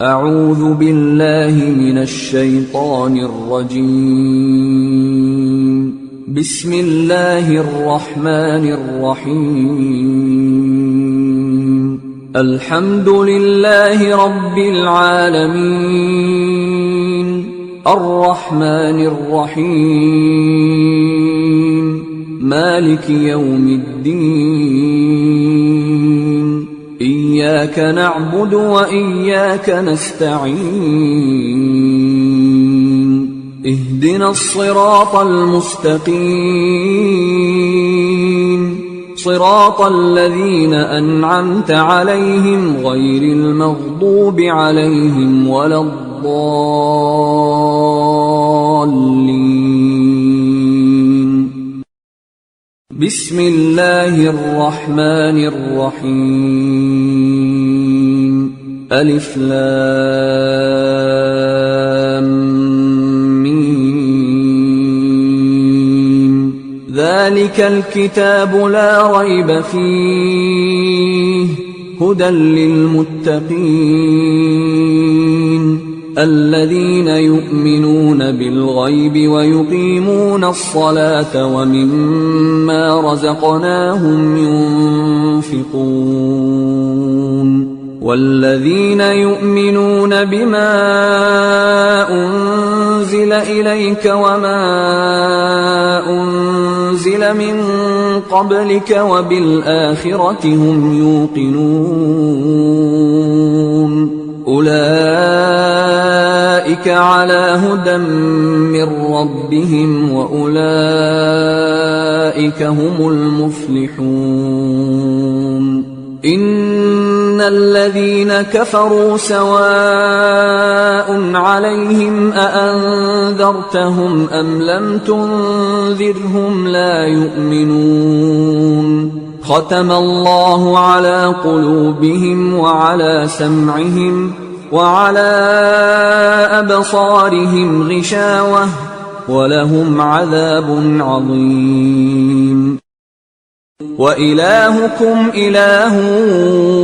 أعوذ بالله من الشيطان الرجيم. بسم الله الرحمن الرحيم. الحمد لله رب العالمين، الرحمن الرحيم، مالك يوم الدين. إياك نعبد وإياك نستعين. اهدنا الصراط المستقيم، صراط الذين أنعمت عليهم غير المغضوب عليهم ولا الضالين. بسم الله الرحمن الرحيم. ألف لام ميم. ذلك الكتاب لا ريب فيه، هدى للمتقين الذين يؤمنون بالغيب ويقيمون الصلاة ومما رزقناهم ينفقون. والذين يؤمنون بما أنزل إليك وما أنزل من قبلك وبالآخرة هم يوقنون. أولئك على هدى من ربهم وأولئك هم المفلحون. إن الذين كفروا سواء عليهم أأنذرتهم أم لم تنذرهم لا يؤمنون. ختم الله على قلوبهم وعلى سمعهم وعلى أبصارهم غشاوة ولهم عذاب عظيم. وإلهكم إله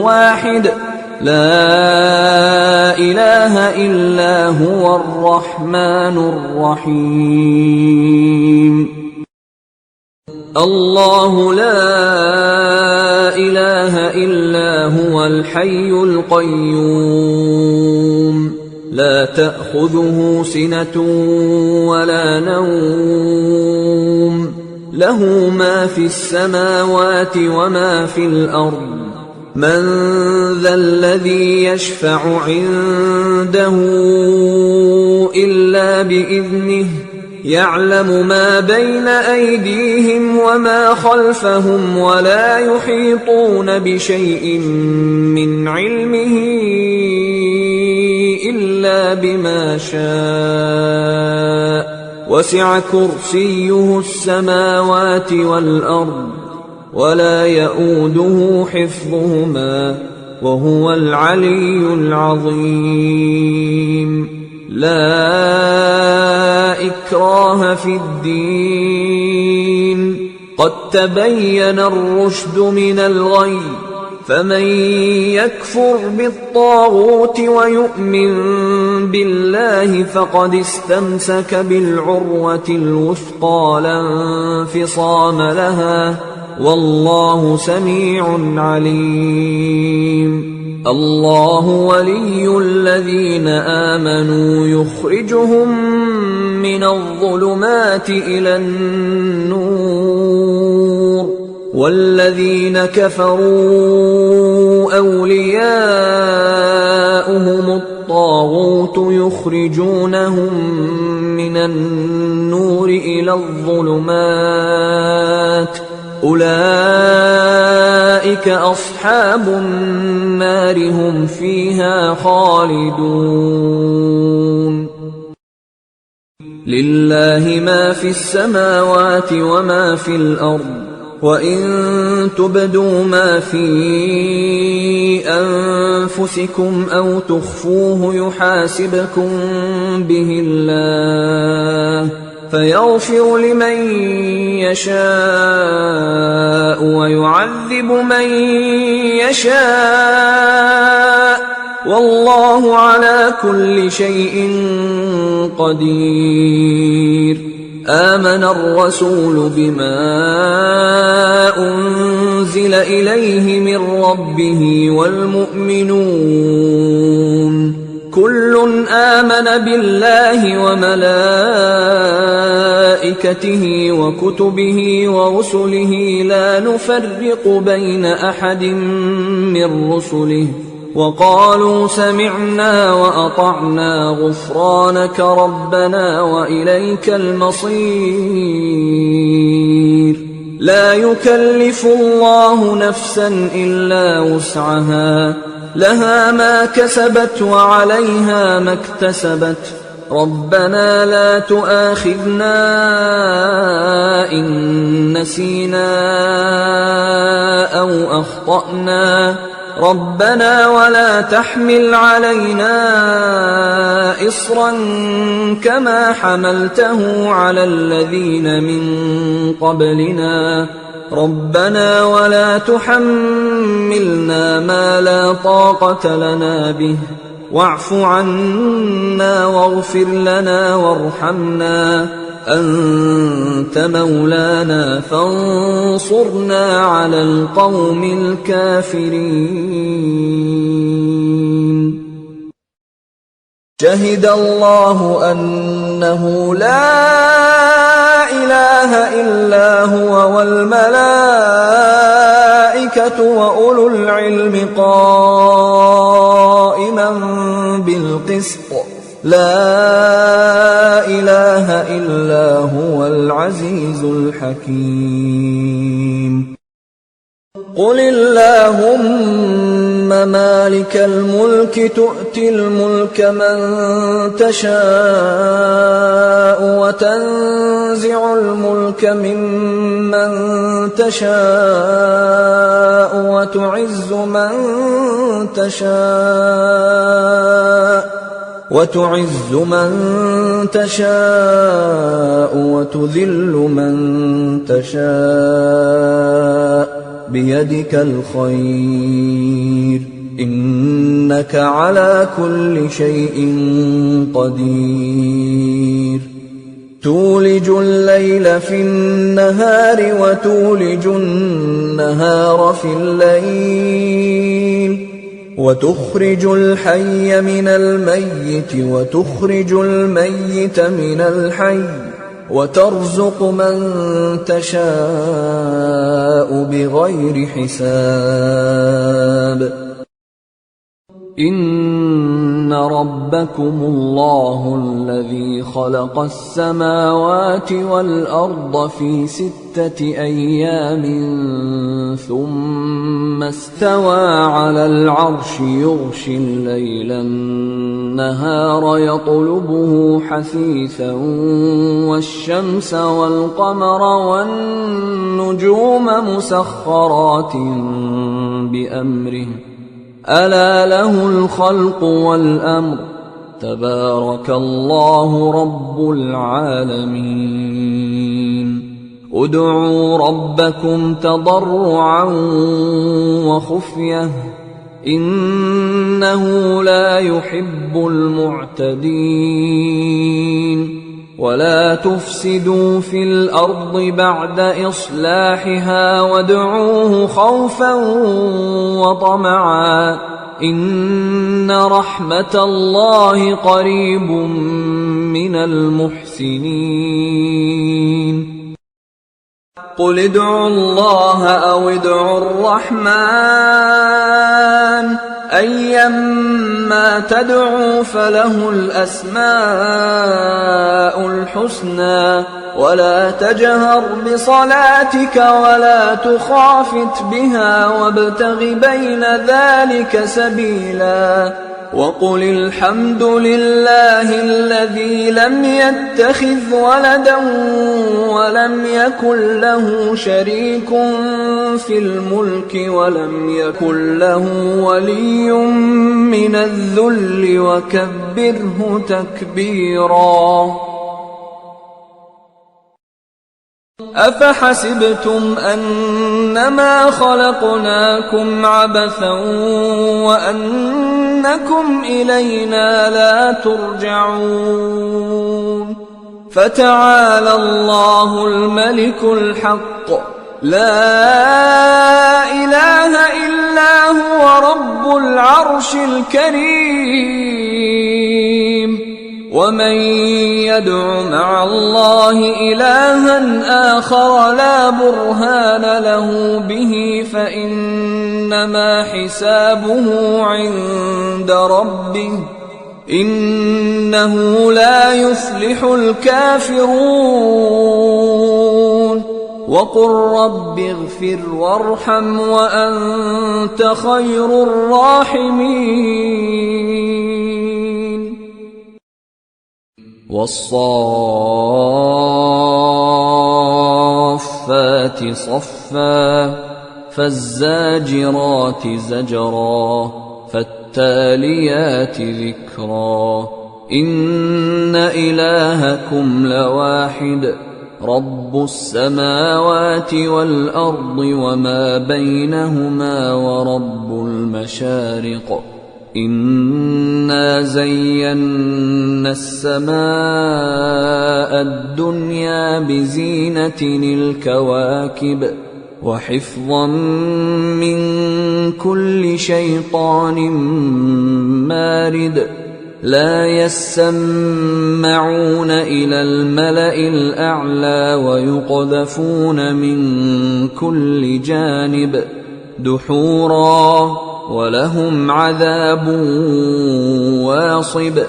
واحد، لا إله إلا هو الرحمن الرحيم. الله لا إله إلا هو الحي القيوم، لا تأخذه سنة ولا نوم، له ما في السماوات وما في الأرض. من ذا الذي يشفع عنده إلا بإذنه، يعلم ما بين أيديهم وما خلفهم ولا يحيطون بشيء من علمه إلا بما شاء. وسع كرسيه السماوات والأرض ولا يئوده حفظهما وهو العلي العظيم. لا إكراه في الدين، قد تبين الرشد من الغي. فمن يكفر بالطاغوت ويؤمن بالله فقد استمسك بالعروة الوثقى لا انفصام لها، والله سميع عليم. الله ولي الذين آمنوا يخرجهم من الظلمات إلى النور، والذين كفروا أولياؤهم الطاغوت يخرجونهم من النور إلى الظلمات. أولئك أصحاب النار هم فيها خالدون. لله ما في السماوات وما في الأرض، وإن تبدوا ما في أنفسكم أو تخفوه يحاسبكم به الله، فيغفر لمن يشاء ويعذب من يشاء، والله على كل شيء قدير. آمن الرسول بما أنزل إليه من ربه والمؤمنون كل آمن بالله وملائكته وكتبه ورسله لا نفرق بين أحد من رسله وقالوا سمعنا وأطعنا غفرانك ربنا وإليك المصير. لا يكلف الله نفسا إلا وسعها لها ما كسبت وعليها ما اكتسبت ربنا لا تؤاخذنا إن نسينا أو أخطأنا ربنا ولا تحمل علينا إصرا كما حملته على الذين من قبلنا ربنا ولا تحملنا ما لا طاقة لنا به واعف عنا واغفر لنا وارحمنا أنت مولانا فانصرنا على القوم الكافرين. شهد الله أنه لا إله إلا هو والملائكة وأولو العلم قائما بالقسط لا إله إلا هو العزيز الحكيم. قل اللهم مالك الملك تؤتي الملك من تشاء وتنزع الملك ممن تشاء وتعز من تشاء وتذل من تشاء بيدك الخير إنك على كل شيء قدير. تولج الليل في النهار وتولج النهار في الليل وتخرج الحي من الميت وتخرج الميت من الحي وترزق من تشاء بغير حساب. إن ربكم الله الذي خلق السماوات والأرض في 6 أيام ثم استوى على العرش يغشي الليل النهار يطلبه حثيثا والشمس والقمر والنجوم مسخرات بأمره ألا له الخلق والأمر تبارك الله رب العالمين. ادعوا ربكم تضرعا وخفية إنه لا يحب المعتدين. ولا تفسدوا في الأرض بعد إصلاحها وادعوه خوفا وطمعا إن رحمة الله قريب من المحسنين. قل ادعوا الله أو ادعوا الرحمن أيما تدعوا فله الأسماء الحسنى ولا تجهر بصلاتك ولا تخافت بها وابتغ بين ذلك سبيلا. وقل الحمد لله الذي لم يتخذ ولدا ولم يكن له شريك في الملك ولم يكن له ولي من الذل وكبره تكبيرا. أفحسبتم أنما خلقناكم عبثا وأنكم إنكم إلينا لا ترجعون فتعالى الله الملك الحق لا إله إلا هو رب العرش الكريم ومن يدع مع الله إلها آخر لا برهان له به فإنما حسابه عند ربه إنه لا يفلح الكافرون وقل رب اغفر وارحم وأنت خير الراحمين والصافات صفا فالزاجرات زجرا فالتاليات ذكرا إن إلهكم لواحد رب السماوات والأرض وما بينهما ورب المشارق إنا زينا السماء الدنيا بزينة الكواكب وحفظا من كل شيطان مارد لا يسمعون إلى الملأ الأعلى ويقذفون من كل جانب دحورا ولهم عذاب واصب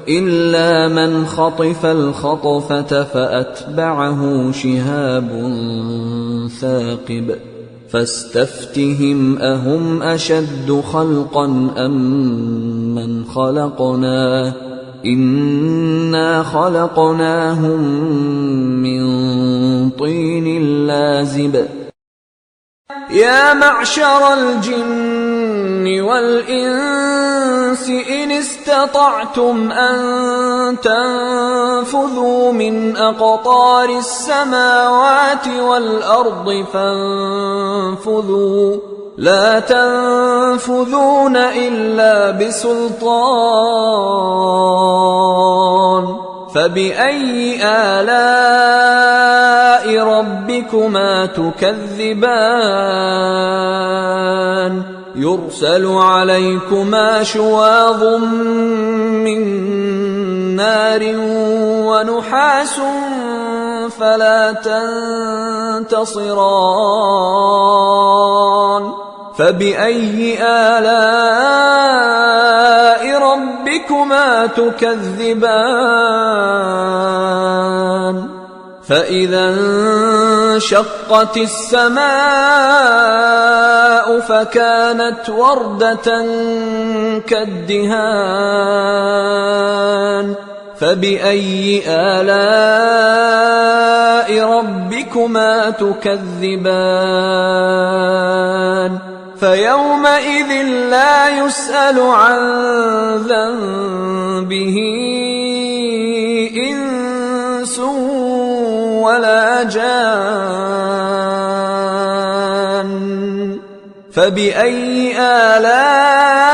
إلا من خطف الخطفة فأتبعه شهاب ثاقب فاستفتهم أهم أشد خلقا أم من خلقنا إنا خلقناهم من طين لازب يا معشر الجن والإنس إن استطعتم أن تنفذوا من أقطار السماوات والأرض فانفذوا لا تنفذون إلا بسلطان فبأي آلاء ربكما تكذبان يرسل عليكما شواظ من نار ونحاس فلا تنتصران فبأي آلاء ربكما تكذبان فإذا انشقت السماء فكانت وردة كالدهان فبأي آلاء ربكما تكذبان فيومئذ لا يسأل عن ذنبه إنس ولا جان فبأي آلاء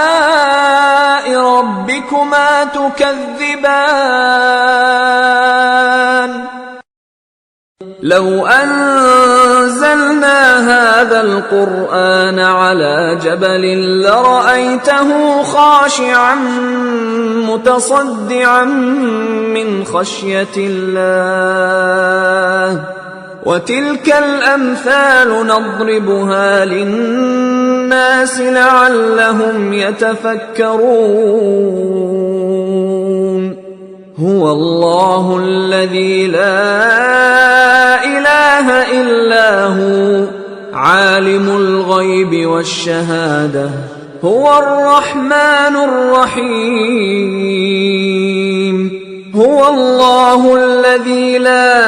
ربكما تكذبان لو أنزلنا هذا القرآن على جبل لرأيته خاشعا متصدعا من خشية الله وتلك الأمثال نضربها للناس لعلهم يتفكرون هو الله الذي لا إله إلا هو عالم الغيب والشهادة هو الرحمن الرحيم هو الله الذي لا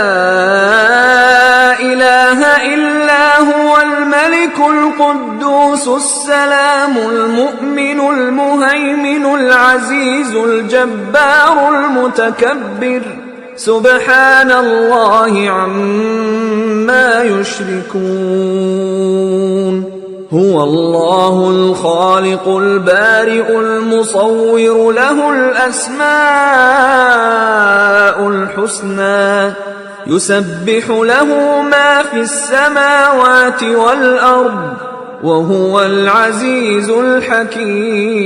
إله إلا هو الملك القدوس السلام المؤمن المهيمن العزيز الجبار المتكبر سبحان الله عما يشركون هو الله الخالق البارئ المصور له الأسماء الحسنى يسبح له ما في السماوات والأرض وهو العزيز الحكيم.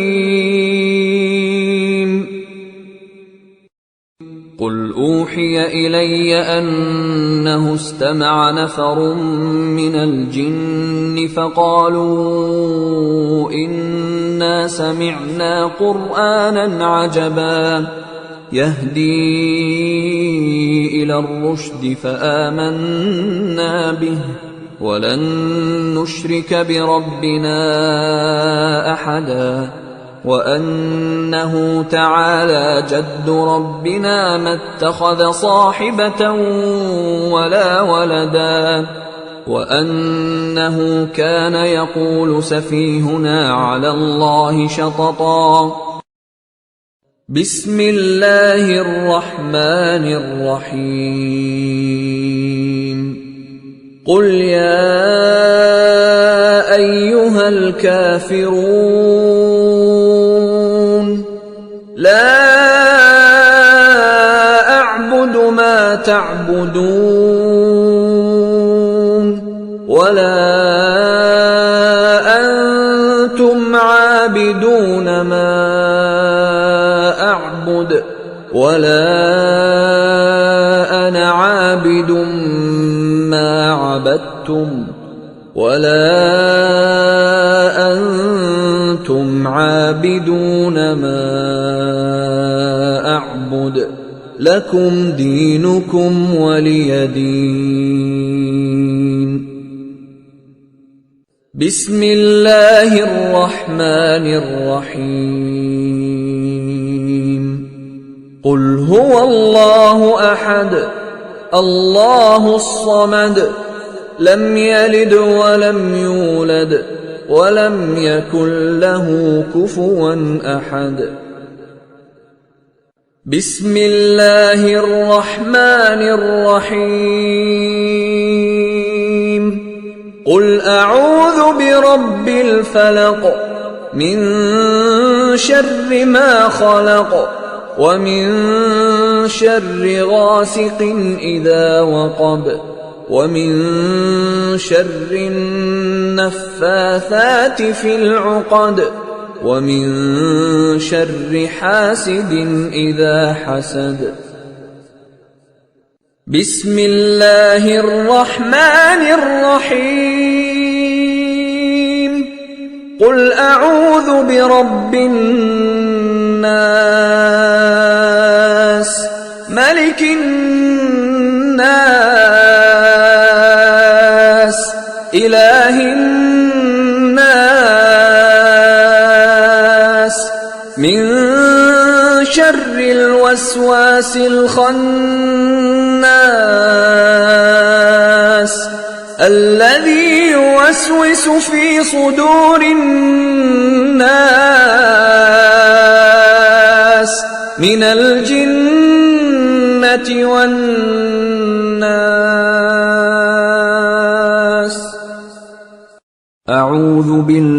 قل أوحي إلي أنه استمع نفر من الجن فقالوا إنا سمعنا قرآنا عجبا يهدي إلى الرشد فآمنا به ولن نشرك بربنا أحدا وأنه تعالى جد ربنا ما اتخذ صاحبة ولا ولدا وأنه كان يقول سفيهنا على الله شططا. بسم الله الرحمن الرحيم. قل يا أيها الكافرون لا أعبد ما تعبدون ولا أنتم عابدون ما أعبد ولا أنا عابد ما عبدتم ولا أنتم عابدون ما أعبد لكم دينكم ولي دين. بسم الله الرحمن الرحيم. قل هو الله أحد الله الصمد لم يلد ولم يولد ولم يكن له كفوا أحد. بسم الله الرحمن الرحيم. قل أعوذ برب الفلق من شر ما خلق ومن شر غاسق إذا وقب ومن شر النفاثات في العقد ومن شر حاسد إذا حسد. بسم الله الرحمن الرحيم. قل أعوذ برب الناس ملك الناس إله الناس من شر الوسواس الخناس الذي يوسوس في صدور الناس من الجنة والناس. أعوذ بالله